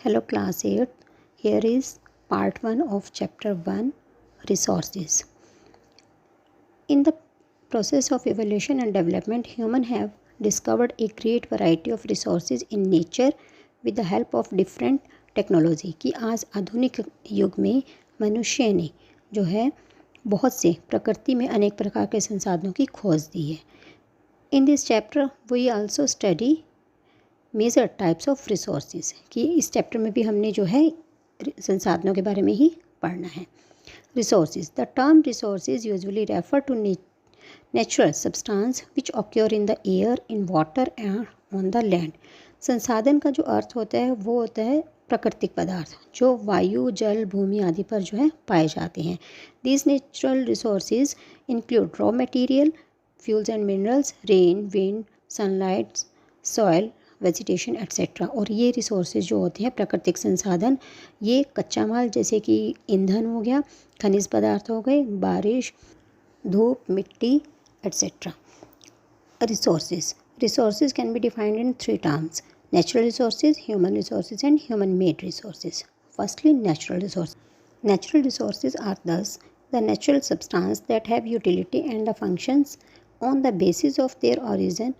Hello class 8. Here is part 1 of chapter 1, resources. In the process of evolution and development, humans have discovered a great variety of resources in nature with the help of different technology कि आज आधुनिक युग में मनुष्य ने जो है बहुत से प्रकृति में अनेक प्रकार के संसाधनों की खोज दी है. In this chapter we also study major types of resources कि इस चैप्टर में भी हमने जो है संसाधनों के बारे में ही पढ़ना है. Resources. The term resources usually refer to natural substance which occur in the air, in water and on the land. संसाधन का जो अर्थ होता है वो होता है प्राकृतिक पदार्थ जो वायु, जल, भूमि आदि पर जो है पाए जाते हैं. These natural resources include raw material, fuels and minerals, rain, wind, sunlight, soil, vegetation etcetera. और ये रिसोर्सेज जो होते हैं प्राकृतिक संसाधन, ये कच्चा माल जैसे कि ईंधन हो गया, खनिज पदार्थ हो गए, बारिश, धूप, मिट्टी etcetera. Resources can be defined in 3 terms: natural resources, human resources and human made resources. Firstly, natural resources. Natural resources are thus the natural substance that have utility and the functions on the basis of their origin,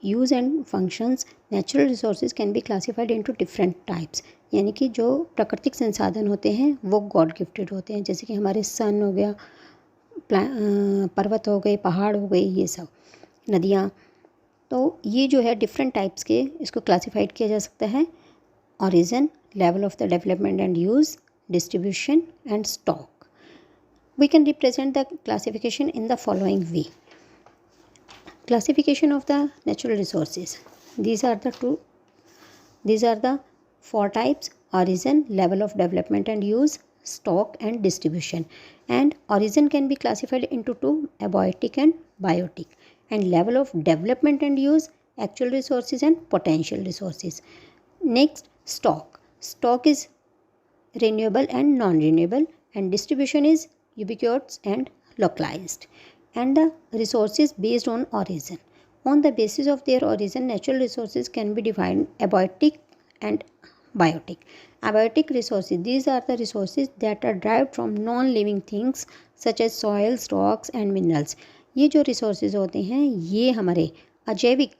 use and functions. Natural resources can be classified into different types. यानी कि जो प्राकृतिक संसाधन होते हैं वो God gifted होते हैं, जैसे कि हमारे सन हो गया, पर्वत हो गए, पहाड़ हो गए, ये सब नदियाँ. तो ये जो है डिफरेंट टाइप्स के इसको क्लासिफाइड किया जा सकता है: origin, level of the development and use, distribution and stock. We can represent the classification in the following way. Classification of the natural resources. these are the 4 types: origin, level of development and use, stock and distribution. And origin can be classified into 2: abiotic and biotic. And level of development and use, actual resources and potential resources. Next, stock. Stock is renewable and non-renewable, and distribution is ubiquitous and localized. And the resources based on origin. On the basis of their origin, natural resources can be defined abiotic and biotic. Abiotic resources, these are the resources that are derived from non-living things such as soil, rocks and minerals. ये जो resources होते हैं ये हमारे अजैविक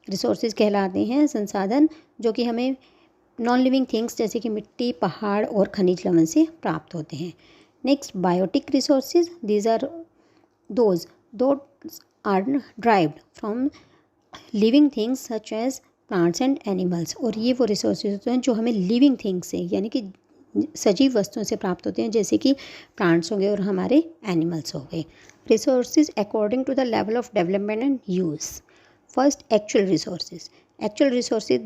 resources कहलाते हैं, संसाधन जो कि हमें नॉन लिविंग थिंग्स जैसे कि मिट्टी, पहाड़ और खनिज लवण से प्राप्त होते हैं. Next, biotic resources. These are those are derived from living things such as plants and animals. और ये वो रिसोर्सेज होते हैं जो हमें लिविंग थिंग्स से यानी कि सजीव वस्तुओं से प्राप्त होते हैं, जैसे कि प्लांट्स हो गए और हमारे एनिमल्स हो गए. Resources according to the level of development and use. First, actual resources. Actual resources,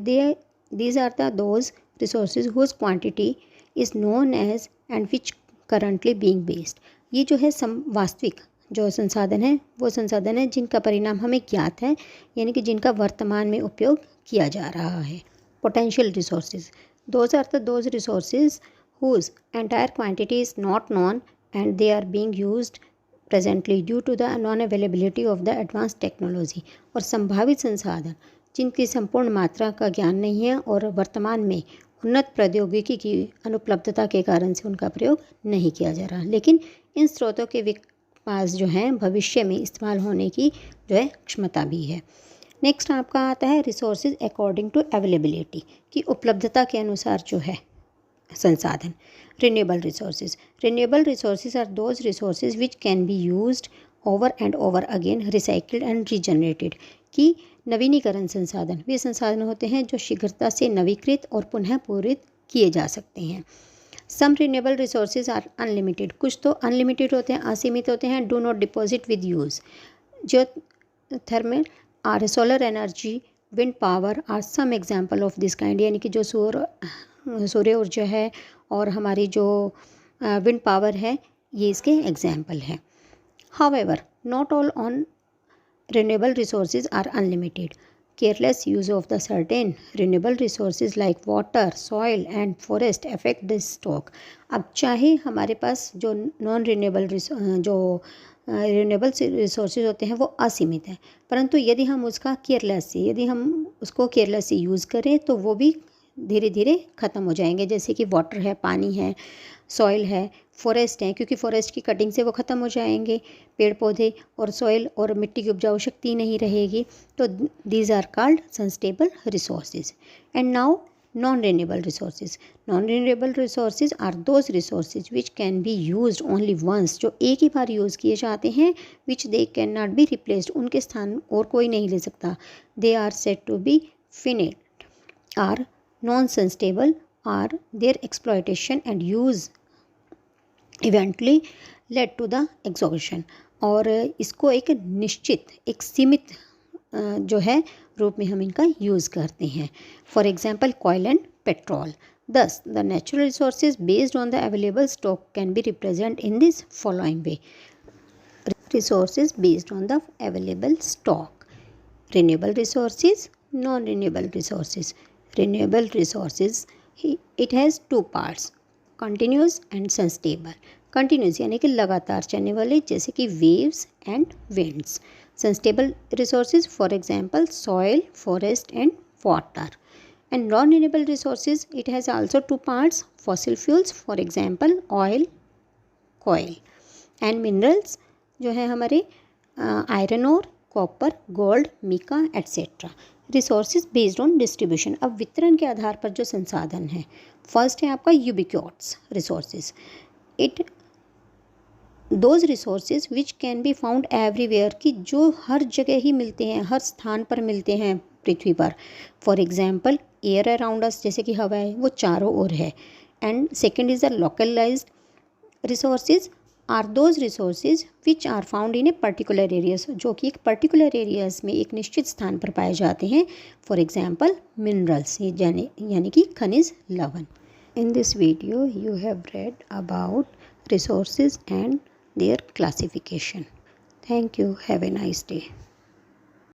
these are those resources whose quantity is known as and which currently being based. ये जो है वास्तविक जो संसाधन है वो संसाधन है जिनका परिणाम हमें ज्ञात है, यानी कि जिनका वर्तमान में उपयोग किया जा रहा है. Potential resources. Those are those resources whose entire quantity is not known and they are being used presently due to the non availability of the advance technology. और संभावित संसाधन जिनकी संपूर्ण मात्रा का ज्ञान नहीं है और वर्तमान में उन्नत प्रौद्योगिकी की अनुपलब्धता के कारण से उनका प्रयोग नहीं किया जा रहा, लेकिन इन स्रोतों के पास जो हैं भविष्य में इस्तेमाल होने की जो है क्षमता भी है. नेक्स्ट आपका आता है रिसोर्सेज अकॉर्डिंग टू अवेलेबिलिटी की उपलब्धता के अनुसार जो है संसाधन. Renewable resources. Renewable resources are those resources which can be used over and over again, recycled and regenerated. कि नवीनीकरण संसाधन वे संसाधन होते हैं जो शीघ्रता से नवीकृत और पुनः पूरित किए जा सकते हैं. Some renewable resources are unlimited. कुछ तो अनलिमिटेड होते हैं, असीमित होते हैं. Do not deposit with use. Geothermal और solar energy, wind power are some example of this kind. यानी कि जो सूर्य ऊर्जा है और हमारी जो विंड पावर है ये इसके एग्जाम्पल है. However, not all on renewable resources are unlimited. Careless use of the certain renewable resources like water, soil and forest affect this stock. अब चाहे हमारे पास जो नॉन रिन्यूएबल रिन्यूएबल रिसोर्सेज होते हैं वो असीमित हैं, परंतु यदि हम उसको केयरलेस यूज़ करें तो वो भी धीरे धीरे ख़त्म हो जाएंगे, जैसे कि वाटर है, पानी है, सॉइल है, फॉरेस्ट है, क्योंकि फॉरेस्ट की कटिंग से वो ख़त्म हो जाएंगे पेड़ पौधे, और सॉइल और मिट्टी की उपजाऊ शक्ति नहीं रहेगी। तो these are called sustainable resources. And now non-renewable resources. Non-renewable resources are those resources which can be used only once, जो एक ही बार यूज़ किए जाते हैं, which they cannot be replaced, उनके स्थान और कोई नहीं ले सकता। They are said to be finite, are non-sustainable, are their exploitation and use eventually led to the exhaustion। और इसको एक निश्चित, एक सीमित जो है रूप में हम इनका यूज़ करते हैं। फॉर एग्जाम्पल कोयल and petrol. Thus the natural resources based on the available stock can be represent in this following way. Resources based on the available stock, renewable resources, non renewable resources. Renewable resources it has two parts, continuous and sustainable. Continuous यानी कि लगातार चलने वाले, जैसे कि waves and winds. Sustainable resources for example soil, forest and water. And non renewable resources it has also two parts, fossil fuels for example oil, coal. And minerals जो है हमारे iron ore, copper, gold, mica etcetera. Resources based on distribution, अब वितरण के आधार पर जो संसाधन है। फर्स्ट है आपका ubiquitous resources. It those resources which can be found everywhere, कि जो हर जगह ही मिलते हैं, हर स्थान पर मिलते हैं पृथ्वी पर। For example air around us, जैसे कि हवा है वो चारों ओर है। And second is the localised resources are those resources which are found in a particular areas, जो कि एक पर्टिकुलर एरियाज में एक निश्चित स्थान पर पाए जाते हैं। फॉर एग्जाम्पल मिनरल्स, यानी कि खनिज लवण। In this video you have read about resources and their classification. Thank you. Have a nice day.